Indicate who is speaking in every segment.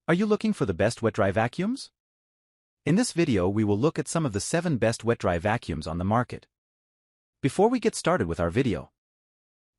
Speaker 1: Are you looking for the best wet-dry vacuums? In this video we will look at some of the 7 best wet-dry vacuums on the market. Before we get started with our video,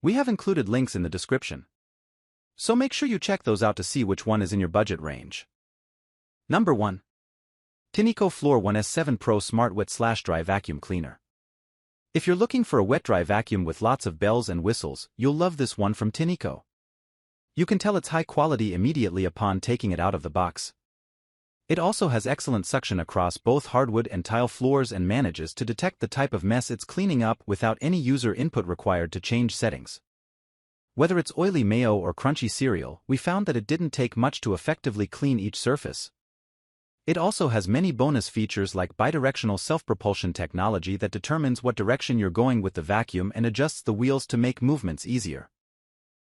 Speaker 1: we have included links in the description, so make sure you check those out to see which one is in your budget range. Number 1. Tineco Floor 1S7 Pro Smart Wet/Dry Vacuum Cleaner. If you're looking for a wet-dry vacuum with lots of bells and whistles, you'll love this one from Tineco. You can tell it's high quality immediately upon taking it out of the box. It also has excellent suction across both hardwood and tile floors and manages to detect the type of mess it's cleaning up without any user input required to change settings. Whether it's oily mayo or crunchy cereal, we found that it didn't take much to effectively clean each surface. It also has many bonus features like bidirectional self-propulsion technology that determines what direction you're going with the vacuum and adjusts the wheels to make movements easier.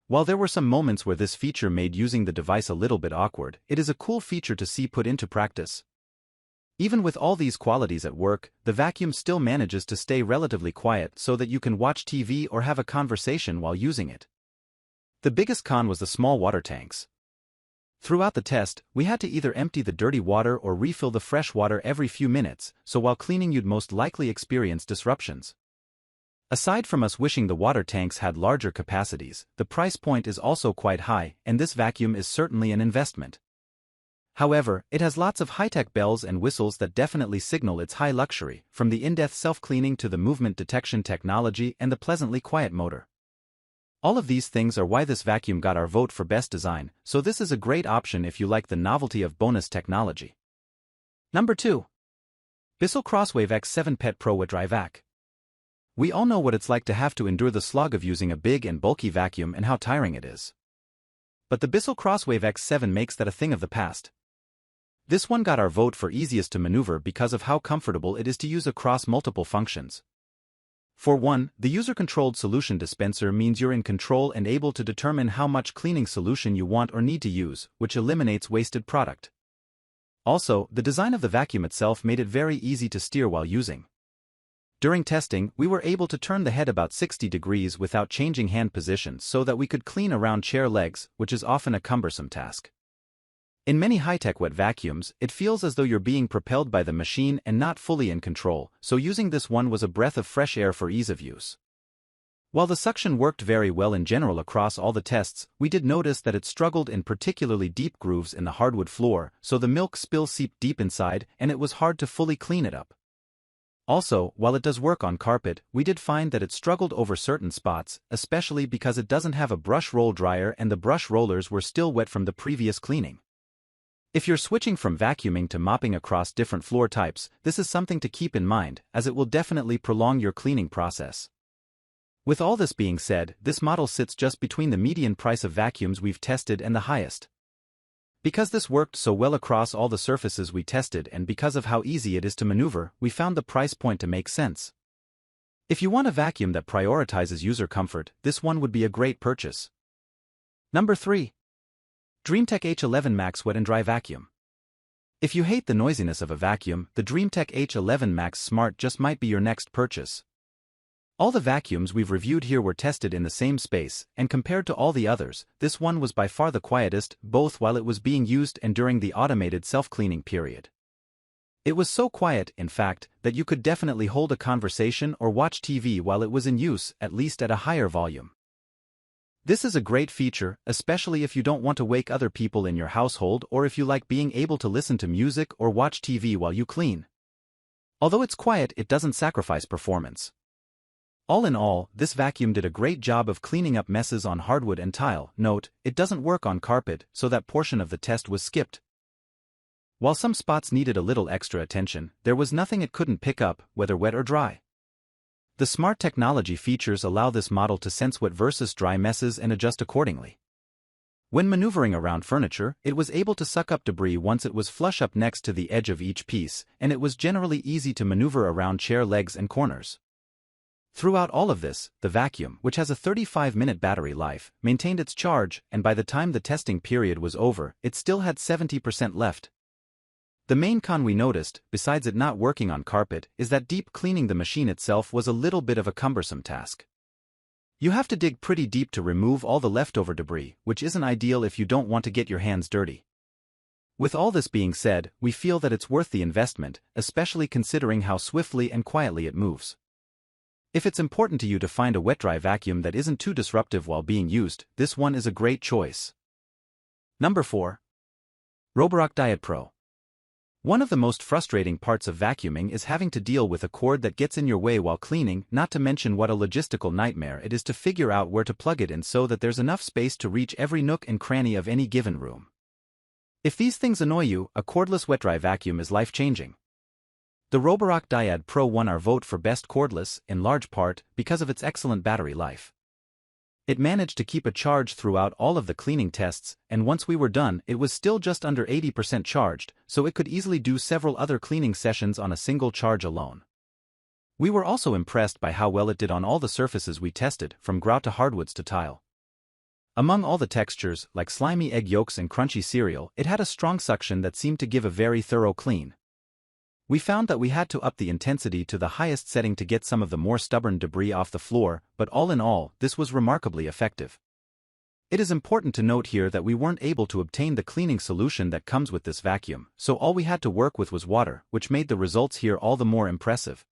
Speaker 1: While there were some moments where this feature made using the device a little bit awkward, it is a cool feature to see put into practice. Even with all these qualities at work, the vacuum still manages to stay relatively quiet so that you can watch TV or have a conversation while using it. The biggest con was the small water tanks. Throughout the test, we had to either empty the dirty water or refill the fresh water every few minutes, so while cleaning you'd most likely experience disruptions. Aside from us wishing the water tanks had larger capacities, the price point is also quite high, and this vacuum is certainly an investment. However, it has lots of high-tech bells and whistles that definitely signal its high luxury, from the in-depth self-cleaning to the movement detection technology and the pleasantly quiet motor. All of these things are why this vacuum got our vote for best design, so this is a great option if you like the novelty of bonus technology. Number 2. Bissell Crosswave X7 Pet Pro Wet Dry Vac. We all know what it's like to have to endure the slog of using a big and bulky vacuum and how tiring it is. But the Bissell Crosswave X7 makes that a thing of the past. This one got our vote for easiest to maneuver because of how comfortable it is to use across multiple functions. For one, the user-controlled solution dispenser means you're in control and able to determine how much cleaning solution you want or need to use, which eliminates wasted product. Also, the design of the vacuum itself made it very easy to steer while using. During testing, we were able to turn the head about 60 degrees without changing hand positions so that we could clean around chair legs, which is often a cumbersome task. In many high-tech wet vacuums, it feels as though you're being propelled by the machine and not fully in control, so using this one was a breath of fresh air for ease of use. While the suction worked very well in general across all the tests, we did notice that it struggled in particularly deep grooves in the hardwood floor, so the milk spill seeped deep inside and it was hard to fully clean it up. Also, while it does work on carpet, we did find that it struggled over certain spots, especially because it doesn't have a brush roll dryer and the brush rollers were still wet from the previous cleaning. If you're switching from vacuuming to mopping across different floor types, this is something to keep in mind, as it will definitely prolong your cleaning process. With all this being said, this model sits just between the median price of vacuums we've tested and the highest. Because this worked so well across all the surfaces we tested and because of how easy it is to maneuver, we found the price point to make sense. If you want a vacuum that prioritizes user comfort, this one would be a great purchase. Number 3. DreamTech H11 Max Wet and Dry Vacuum. If you hate the noisiness of a vacuum, the DreamTech H11 Max Smart just might be your next purchase. All the vacuums we've reviewed here were tested in the same space, and compared to all the others, this one was by far the quietest, both while it was being used and during the automated self-cleaning period. It was so quiet, in fact, that you could definitely hold a conversation or watch TV while it was in use, at least at a higher volume. This is a great feature, especially if you don't want to wake other people in your household or if you like being able to listen to music or watch TV while you clean. Although it's quiet, it doesn't sacrifice performance. All in all, this vacuum did a great job of cleaning up messes on hardwood and tile. Note, it doesn't work on carpet, so that portion of the test was skipped. While some spots needed a little extra attention, there was nothing it couldn't pick up, whether wet or dry. The smart technology features allow this model to sense wet versus dry messes and adjust accordingly. When maneuvering around furniture, it was able to suck up debris once it was flush up next to the edge of each piece, and it was generally easy to maneuver around chair legs and corners. Throughout all of this, the vacuum, which has a 35-minute battery life, maintained its charge, and by the time the testing period was over, it still had 70% left. The main con we noticed, besides it not working on carpet, is that deep cleaning the machine itself was a little bit of a cumbersome task. You have to dig pretty deep to remove all the leftover debris, which isn't ideal if you don't want to get your hands dirty. With all this being said, we feel that it's worth the investment, especially considering how swiftly and quietly it moves. If it's important to you to find a wet-dry vacuum that isn't too disruptive while being used, this one is a great choice. Number 4. Roborock Diet Pro. One of the most frustrating parts of vacuuming is having to deal with a cord that gets in your way while cleaning, not to mention what a logistical nightmare it is to figure out where to plug it in so that there's enough space to reach every nook and cranny of any given room. If these things annoy you, a cordless wet-dry vacuum is life-changing. The Roborock Diet Pro won our vote for best cordless, in large part, because of its excellent battery life. It managed to keep a charge throughout all of the cleaning tests, and once we were done, it was still just under 80% charged, so it could easily do several other cleaning sessions on a single charge alone. We were also impressed by how well it did on all the surfaces we tested, from grout to hardwoods to tile. Among all the textures, like slimy egg yolks and crunchy cereal, it had a strong suction that seemed to give a very thorough clean. We found that we had to up the intensity to the highest setting to get some of the more stubborn debris off the floor, but all in all, this was remarkably effective. It is important to note here that we weren't able to obtain the cleaning solution that comes with this vacuum, so all we had to work with was water, which made the results here all the more impressive.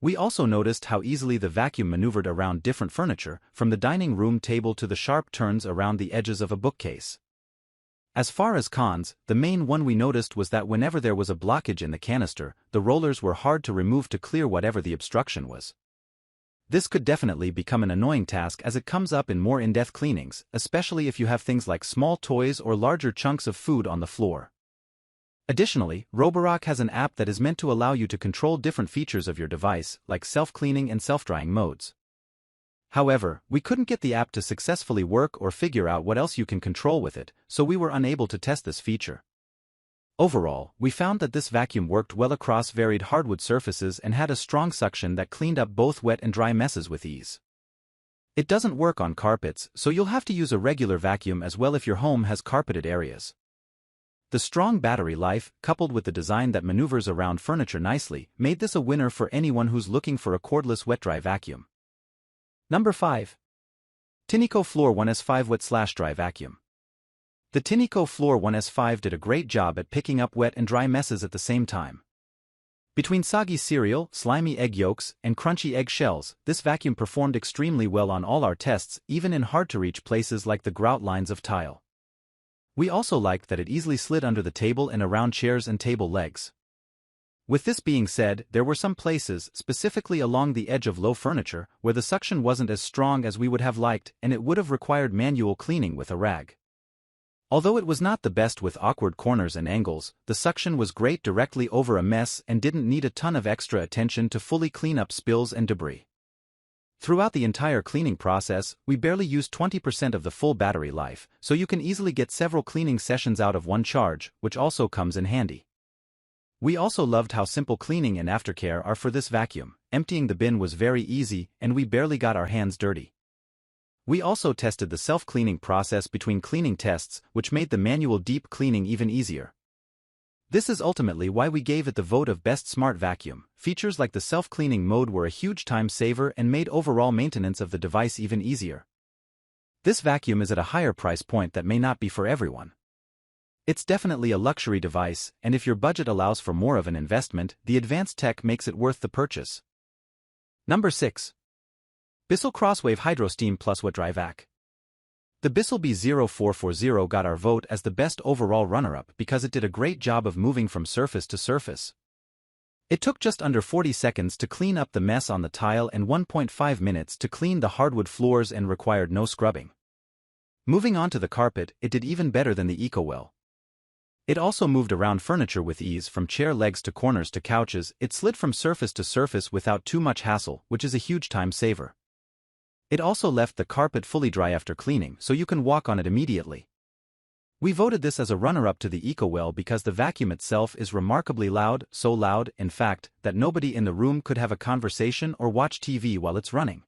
Speaker 1: We also noticed how easily the vacuum maneuvered around different furniture, from the dining room table to the sharp turns around the edges of a bookcase. As far as cons, the main one we noticed was that whenever there was a blockage in the canister, the rollers were hard to remove to clear whatever the obstruction was. This could definitely become an annoying task as it comes up in more in-depth cleanings, especially if you have things like small toys or larger chunks of food on the floor. Additionally, Roborock has an app that is meant to allow you to control different features of your device, like self-cleaning and self-drying modes. However, we couldn't get the app to successfully work or figure out what else you can control with it, so we were unable to test this feature. Overall, we found that this vacuum worked well across varied hardwood surfaces and had a strong suction that cleaned up both wet and dry messes with ease. It doesn't work on carpets, so you'll have to use a regular vacuum as well if your home has carpeted areas. The strong battery life, coupled with the design that maneuvers around furniture nicely, made this a winner for anyone who's looking for a cordless wet-dry vacuum. Number 5. Tineco Floor 1S5 Wet/Dry Vacuum. The Tineco Floor 1S5 did a great job at picking up wet and dry messes at the same time. Between soggy cereal, slimy egg yolks, and crunchy egg shells, this vacuum performed extremely well on all our tests, even in hard-to-reach places like the grout lines of tile. We also liked that it easily slid under the table and around chairs and table legs. With this being said, there were some places, specifically along the edge of low furniture, where the suction wasn't as strong as we would have liked, and it would have required manual cleaning with a rag. Although it was not the best with awkward corners and angles, the suction was great directly over a mess and didn't need a ton of extra attention to fully clean up spills and debris. Throughout the entire cleaning process, we barely used 20% of the full battery life, so you can easily get several cleaning sessions out of one charge, which also comes in handy. We also loved how simple cleaning and aftercare are for this vacuum. Emptying the bin was very easy, and we barely got our hands dirty. We also tested the self-cleaning process between cleaning tests, which made the manual deep cleaning even easier. This is ultimately why we gave it the vote of Best Smart Vacuum. Features like the self-cleaning mode were a huge time saver and made overall maintenance of the device even easier. This vacuum is at a higher price point that may not be for everyone. It's definitely a luxury device, and if your budget allows for more of an investment, the advanced tech makes it worth the purchase. Number 6. Bissell Crosswave Hydro Steam Plus Wet/Dry Vac. The Bissell B0440 got our vote as the best overall runner-up because it did a great job of moving from surface to surface. It took just under 40 seconds to clean up the mess on the tile and 1.5 minutes to clean the hardwood floors and required no scrubbing. Moving on to the carpet, it did even better than the EcoWell. It also moved around furniture with ease, from chair legs to corners to couches. It slid from surface to surface without too much hassle, which is a huge time saver. It also left the carpet fully dry after cleaning, so you can walk on it immediately. We voted this as a runner-up to the EcoWell because the vacuum itself is remarkably loud, so loud, in fact, that nobody in the room could have a conversation or watch TV while it's running.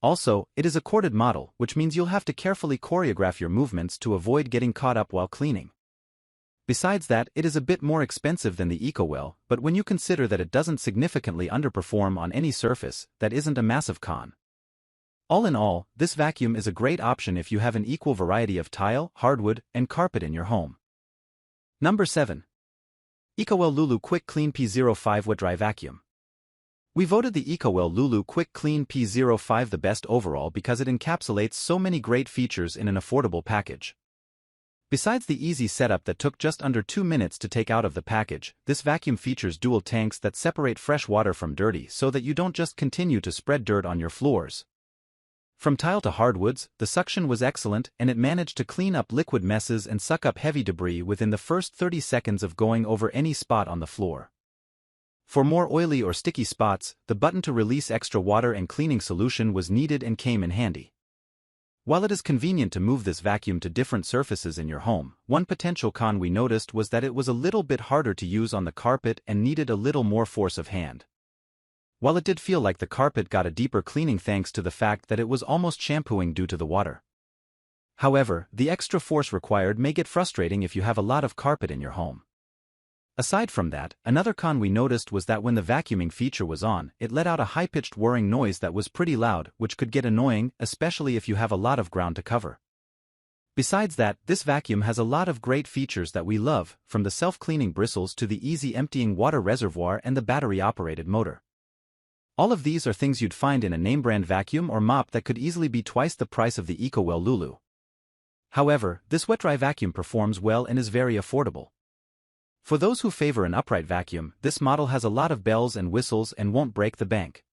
Speaker 1: Also, it is a corded model, which means you'll have to carefully choreograph your movements to avoid getting caught up while cleaning. Besides that, it is a bit more expensive than the EcoWell, but when you consider that it doesn't significantly underperform on any surface, that isn't a massive con. All in all, this vacuum is a great option if you have an equal variety of tile, hardwood, and carpet in your home. Number 7. EcoWell Lulu Quick Clean P05 Wet Dry Vacuum. We voted the EcoWell Lulu Quick Clean P05 the best overall because it encapsulates so many great features in an affordable package. Besides the easy setup that took just under 2 minutes to take out of the package, this vacuum features dual tanks that separate fresh water from dirty so that you don't just continue to spread dirt on your floors. From tile to hardwoods, the suction was excellent and it managed to clean up liquid messes and suck up heavy debris within the first 30 seconds of going over any spot on the floor. For more oily or sticky spots, the button to release extra water and cleaning solution was needed and came in handy. While it is convenient to move this vacuum to different surfaces in your home, one potential con we noticed was that it was a little bit harder to use on the carpet and needed a little more force of hand. While it did feel like the carpet got a deeper cleaning thanks to the fact that it was almost shampooing due to the water. However, the extra force required may get frustrating if you have a lot of carpet in your home. Aside from that, another con we noticed was that when the vacuuming feature was on, it let out a high-pitched whirring noise that was pretty loud, which could get annoying, especially if you have a lot of ground to cover. Besides that, this vacuum has a lot of great features that we love, from the self-cleaning bristles to the easy emptying water reservoir and the battery-operated motor. All of these are things you'd find in a name-brand vacuum or mop that could easily be twice the price of the EcoWell Lulu. However, this wet-dry vacuum performs well and is very affordable. For those who favor an upright vacuum, this model has a lot of bells and whistles and won't break the bank.